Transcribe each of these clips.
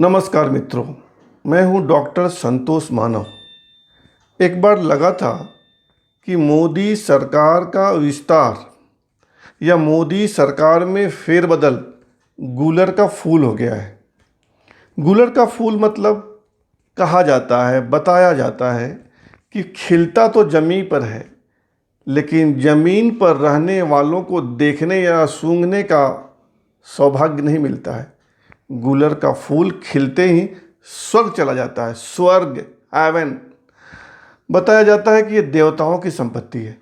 नमस्कार मित्रों, मैं हूं डॉक्टर संतोष मानव। एक बार लगा था कि मोदी सरकार का विस्तार या मोदी सरकार में फेरबदल गूलर का फूल हो गया है। गूलर का फूल मतलब कहा जाता है, बताया जाता है कि खिलता तो ज़मीन पर है, लेकिन ज़मीन पर रहने वालों को देखने या सूंघने का सौभाग्य नहीं मिलता है। गूलर का फूल खिलते ही स्वर्ग चला जाता है। स्वर्ग, हेवन। बताया जाता है कि ये देवताओं की संपत्ति है।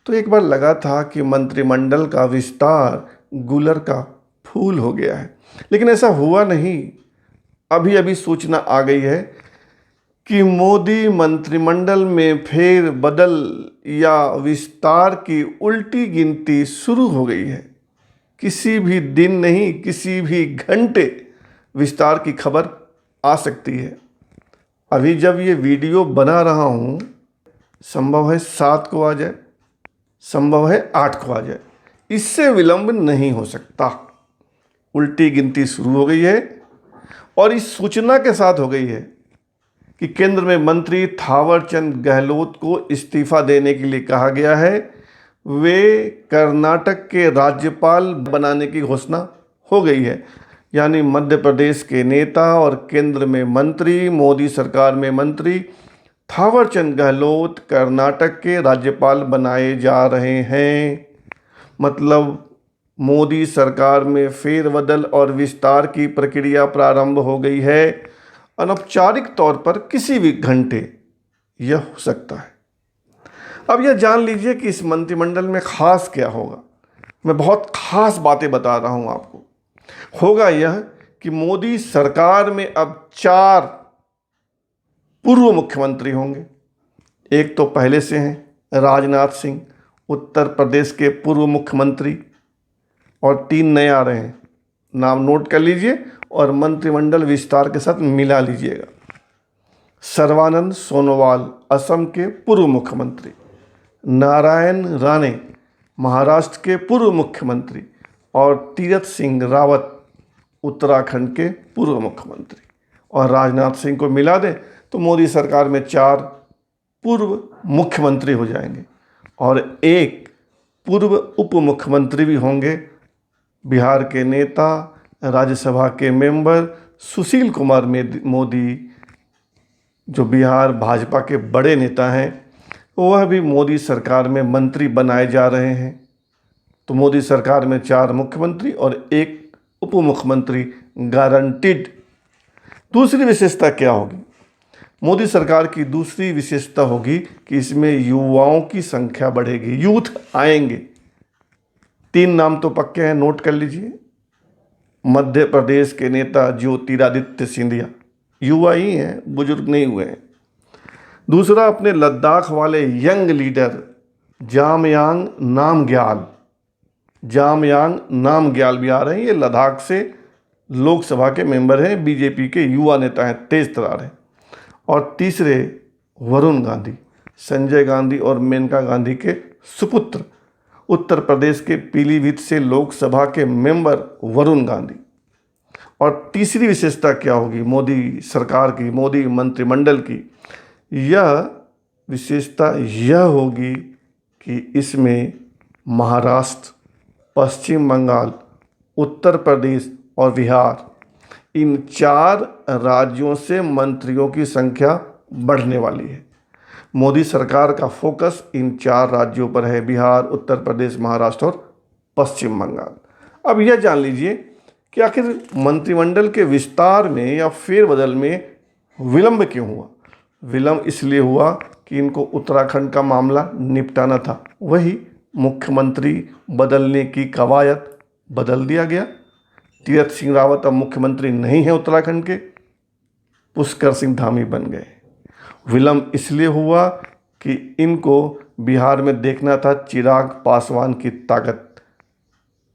तो एक बार लगा था कि मंत्रिमंडल का विस्तार गूलर का फूल हो गया है, लेकिन ऐसा हुआ नहीं। अभी अभी सूचना आ गई है कि मोदी मंत्रिमंडल में फेर बदल या विस्तार की उल्टी गिनती शुरू हो गई है। किसी भी दिन नहीं, किसी भी घंटे विस्तार की खबर आ सकती है। अभी जब ये वीडियो बना रहा हूँ, संभव है 7 को आ जाए, संभव है 8 को आ जाए। इससे विलंब नहीं हो सकता। उल्टी गिनती शुरू हो गई है और इस सूचना के साथ हो गई है कि केंद्र में मंत्री थावरचंद गहलोत को इस्तीफा देने के लिए कहा गया है। वे कर्नाटक के राज्यपाल बनाने की घोषणा हो गई है। यानी मध्य प्रदेश के नेता और केंद्र में मंत्री, मोदी सरकार में मंत्री थावरचंद गहलोत कर्नाटक के राज्यपाल बनाए जा रहे हैं। मतलब मोदी सरकार में फेरबदल और विस्तार की प्रक्रिया प्रारंभ हो गई है। अनौपचारिक तौर पर किसी भी घंटे यह हो सकता है। अब यह जान लीजिए कि इस मंत्रिमंडल में खास क्या होगा। मैं बहुत खास बातें बता रहा हूं आपको। होगा यह कि मोदी सरकार में अब 4 पूर्व मुख्यमंत्री होंगे। एक तो पहले से हैं राजनाथ सिंह, उत्तर प्रदेश के पूर्व मुख्यमंत्री, और 3 नए आ रहे हैं। नाम नोट कर लीजिए और मंत्रिमंडल विस्तार के साथ मिला लीजिएगा। सर्बानंद सोनोवाल, असम के पूर्व मुख्यमंत्री। नारायण राणे, महाराष्ट्र के पूर्व मुख्यमंत्री। और तीरथ सिंह रावत, उत्तराखंड के पूर्व मुख्यमंत्री। और राजनाथ सिंह को मिला दें तो मोदी सरकार में 4 पूर्व मुख्यमंत्री हो जाएंगे और 1 पूर्व उप मुख्यमंत्री भी होंगे। बिहार के नेता, राज्यसभा के मेंबर सुशील कुमार मोदी, जो बिहार भाजपा के बड़े नेता हैं, वह भी मोदी सरकार में मंत्री बनाए जा रहे हैं। तो मोदी सरकार में 4 मुख्यमंत्री और 1 उप मुख्यमंत्री गारंटीड। दूसरी विशेषता क्या होगी? मोदी सरकार की दूसरी विशेषता होगी कि इसमें युवाओं की संख्या बढ़ेगी। यूथ आएंगे। 3 नाम तो पक्के हैं, नोट कर लीजिए। मध्य प्रदेश के नेता ज्योतिरादित्य सिंधिया, युवा ही हैं, बुजुर्ग नहीं हुए हैं। दूसरा, अपने लद्दाख वाले यंग लीडर जामयांग नामग्याल भी आ रहे हैं। ये लद्दाख से लोकसभा के मेंबर हैं, बीजेपी के युवा नेता हैं, तेज तर्रार हैं। और तीसरे, वरुण गांधी, संजय गांधी और मेनका गांधी के सुपुत्र, उत्तर प्रदेश के पीलीभीत से लोकसभा के मेंबर वरुण गांधी। और तीसरी विशेषता क्या होगी मोदी सरकार की, मोदी मंत्रिमंडल की? यह विशेषता यह होगी कि इसमें महाराष्ट्र, पश्चिम बंगाल, उत्तर प्रदेश और बिहार, इन 4 राज्यों से मंत्रियों की संख्या बढ़ने वाली है। मोदी सरकार का फोकस इन 4 राज्यों पर है, बिहार, उत्तर प्रदेश, महाराष्ट्र और पश्चिम बंगाल। अब यह जान लीजिए कि आखिर मंत्रिमंडल के विस्तार में या फेरबदल में विलंब क्यों हुआ। विलंब इसलिए हुआ कि इनको उत्तराखंड का मामला निपटाना था। वही मुख्यमंत्री बदलने की कवायद बदल दिया गया। तीरथ सिंह रावत अब मुख्यमंत्री नहीं है उत्तराखंड के, पुष्कर सिंह धामी बन गए। विलंब इसलिए हुआ कि इनको बिहार में देखना था चिराग पासवान की ताकत।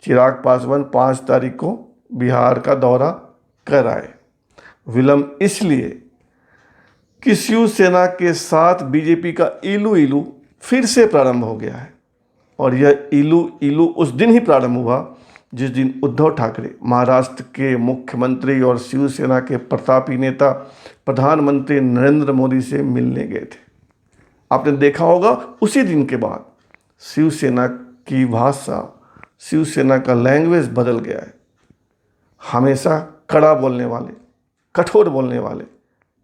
चिराग पासवान 5 तारीख को बिहार का दौरा कर आए। विलंब इसलिए कि शिवसेना के साथ बीजेपी का इलू फिर से प्रारंभ हो गया है। और यह इलू उस दिन ही प्रारंभ हुआ जिस दिन उद्धव ठाकरे महाराष्ट्र के मुख्यमंत्री और शिवसेना के प्रतापी नेता प्रधानमंत्री नरेंद्र मोदी से मिलने गए थे। आपने देखा होगा उसी दिन के बाद शिवसेना की भाषा, शिवसेना का लैंग्वेज बदल गया है। हमेशा कड़ा बोलने वाले, कठोर बोलने वाले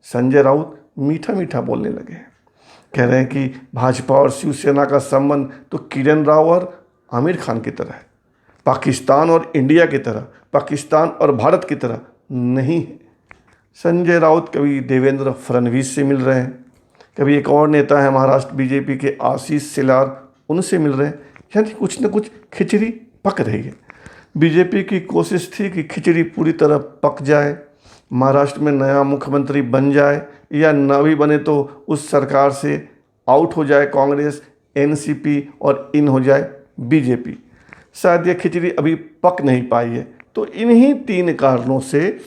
संजय राउत मीठा मीठा बोलने लगे हैं। कह रहे हैं कि भाजपा और शिवसेना का संबंध तो किरण राव और आमिर खान की तरह है, पाकिस्तान और इंडिया की तरह, पाकिस्तान और भारत की तरह नहीं है। संजय राउत कभी देवेंद्र फडणवीस से मिल रहे हैं, कभी एक और नेता है महाराष्ट्र बीजेपी के आशीष शेलार, उनसे मिल रहे हैं। यानी कुछ न कुछ खिचड़ी पक रही है। बीजेपी की कोशिश थी कि खिचड़ी पूरी तरह पक जाए, महाराष्ट्र में नया मुख्यमंत्री बन जाए, या न भी बने तो उस सरकार से आउट हो जाए कांग्रेस, एनसीपी और इन हो जाए बीजेपी। शायद ये खिचड़ी अभी पक नहीं पाई है। तो इन्हीं 3 कारणों से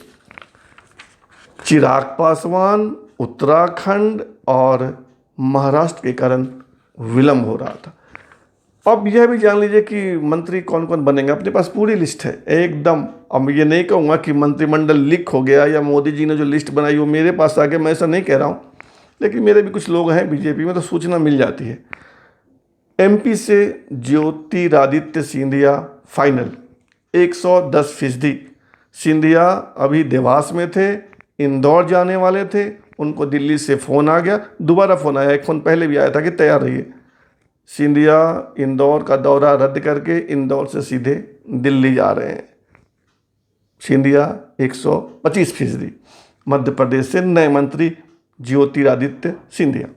चिराग पासवान, उत्तराखंड और महाराष्ट्र के कारण विलंब हो रहा था। अब यह भी जान लीजिए कि मंत्री कौन कौन बनेंगे, अपने पास पूरी लिस्ट है एकदम। अब ये नहीं कहूँगा कि मंत्रिमंडल लीक हो गया या मोदी जी ने जो लिस्ट बनाई वो मेरे पास आ गया, मैं ऐसा नहीं कह रहा हूँ, लेकिन मेरे भी कुछ लोग हैं बीजेपी में, तो सूचना मिल जाती है। एमपी से ज्योतिरादित्य सिंधिया फाइनल 110%। सिंधिया अभी देवास में थे, इंदौर जाने वाले थे, उनको दिल्ली से फ़ोन आ गया, दोबारा फ़ोन आया, एक फ़ोन पहले भी आया था कि तैयार रहिए। सिंधिया इंदौर का दौरा रद्द करके इंदौर से सीधे दिल्ली जा रहे हैं। सिंधिया 125%। मध्य प्रदेश से नए मंत्री ज्योतिरादित्य सिंधिया।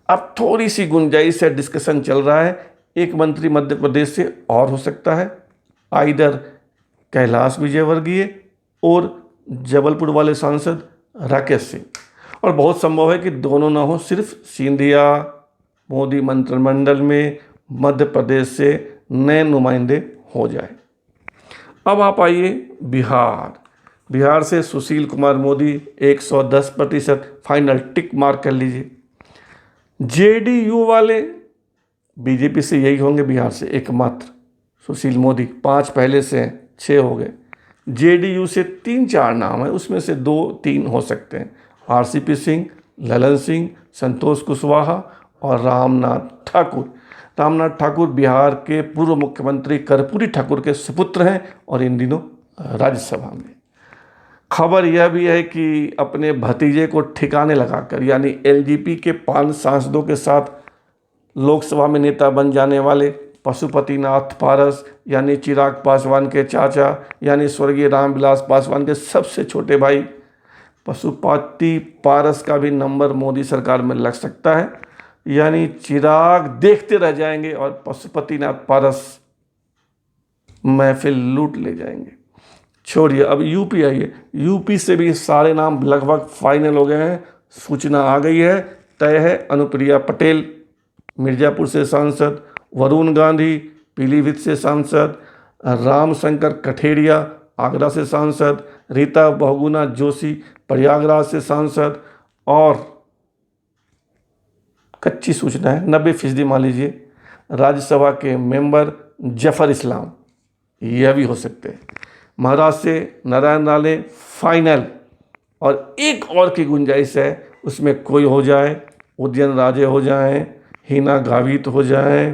अब थोड़ी सी गुंजाइश है, डिस्कशन चल रहा है, एक मंत्री मध्य प्रदेश से और हो सकता है, आइदर कैलाश विजयवर्गीय और जबलपुर वाले सांसद राकेश सिंह, और बहुत संभव है कि दोनों ना हो, सिर्फ सिंधिया मोदी मंत्रिमंडल में मध्य प्रदेश से नए नुमाइंदे हो जाए। अब आप आइए बिहार से Sushil Kumar Modi 110% final, tick mark कर लीजिए। जेडीयू वाले बीजेपी से यही होंगे बिहार से एकमात्र सुशील मोदी, 5 पहले से हैं, 6 हो गए। जेडीयू से 3-4 नाम है, उसमें से 2-3 हो सकते हैं, आरसीपी सिंह, ललन सिंह, संतोष कुशवाहा और रामनाथ ठाकुर। रामनाथ ठाकुर बिहार के पूर्व मुख्यमंत्री कर्पूरी ठाकुर के सुपुत्र हैं और इन दिनों राज्यसभा में। खबर यह भी है कि अपने भतीजे को ठिकाने लगाकर, यानी एलजेपी के 5 सांसदों के साथ लोकसभा में नेता बन जाने वाले पशुपतिनाथ पारस, यानी चिराग पासवान के चाचा, यानी स्वर्गीय रामविलास पासवान के सबसे छोटे भाई पशुपति पारस का भी नंबर मोदी सरकार में लग सकता है। यानी चिराग देखते रह जाएंगे और पशुपतिनाथ पारस महफिल लूट ले जाएंगे। छोड़िए, अब यूपी आइए। यूपी से भी सारे नाम लगभग फाइनल हो गए हैं, सूचना आ गई है, तय है। अनुप्रिया पटेल मिर्ज़ापुर से सांसद, वरुण गांधी पीलीभीत से सांसद, रामशंकर कठेरिया आगरा से सांसद, रीता बहुगुणा जोशी प्रयागराज से सांसद, और कच्ची सूचना है 90% मान लीजिए राज्यसभा के मेंबर जफर इस्लाम, यह भी हो सकते हैं। महाराष्ट्र से नारायण राणे फाइनल, और एक और की गुंजाइश है, उसमें कोई हो जाए, उदयन राजे हो जाएं, हिना गावित हो जाएं,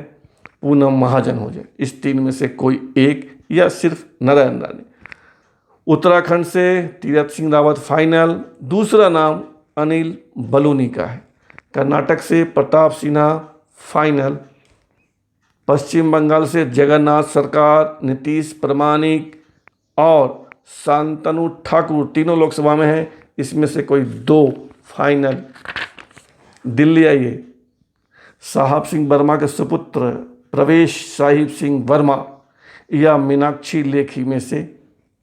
पूनम महाजन हो जाए, इस 3 में से कोई एक, या सिर्फ नारायण राणे। उत्तराखंड से तीरथ सिंह रावत फाइनल, दूसरा नाम अनिल बलूनी का है। कर्नाटक से प्रताप सिन्हा फाइनल। पश्चिम बंगाल से जगन्नाथ सरकार, नीतीश प्रमाणिक और शांतनु ठाकुर, तीनों लोकसभा में हैं, इसमें से कोई 2 फाइनल। दिल्ली आइए, साहब सिंह वर्मा के सुपुत्र प्रवेश साहिब सिंह वर्मा या मीनाक्षी लेखी में से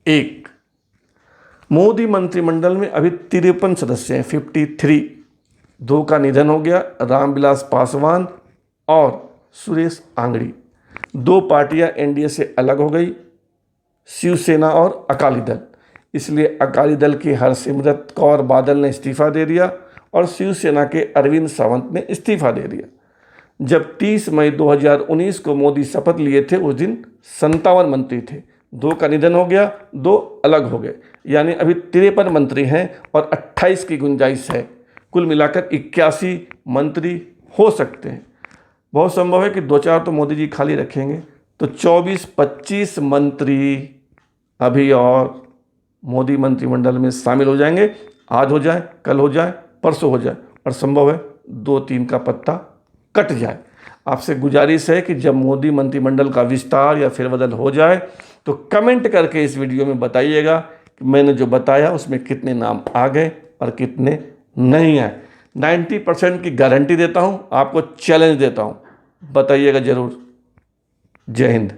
एक। मोदी मंत्रिमंडल में अभी 53 सदस्य हैं, 53। 2 का निधन हो गया, रामविलास पासवान और सुरेश आंगड़ी। 2 पार्टियां एनडीए से अलग हो गई, शिवसेना और अकाली दल। इसलिए अकाली दल की हरसिमरत कौर बादल ने इस्तीफा दे दिया और शिवसेना के अरविंद सावंत ने इस्तीफा दे दिया। जब 30 मई 2019 को मोदी शपथ लिए थे उस दिन 57 मंत्री थे, 2 का निधन हो गया, 2 अलग हो गए, यानी अभी 53 मंत्री हैं और 28 की गुंजाइश है। कुल मिलाकर 81 मंत्री हो सकते हैं। बहुत संभव है कि 2-4 तो मोदी जी खाली रखेंगे, तो 24-25 मंत्री अभी और मोदी मंत्रिमंडल में शामिल हो जाएंगे। आज हो जाए, कल हो जाए, परसों हो जाए, और संभव है 2-3 का पत्ता कट जाए। आपसे गुजारिश है कि जब मोदी मंत्रिमंडल का विस्तार या फेरबदल हो जाए तो कमेंट करके इस वीडियो में बताइएगा कि मैंने जो बताया उसमें कितने नाम आ गए और कितने नहीं आए। 90% की गारंटी देता हूँ, आपको चैलेंज देता हूँ, बताइएगा ज़रूर। जय हिंद।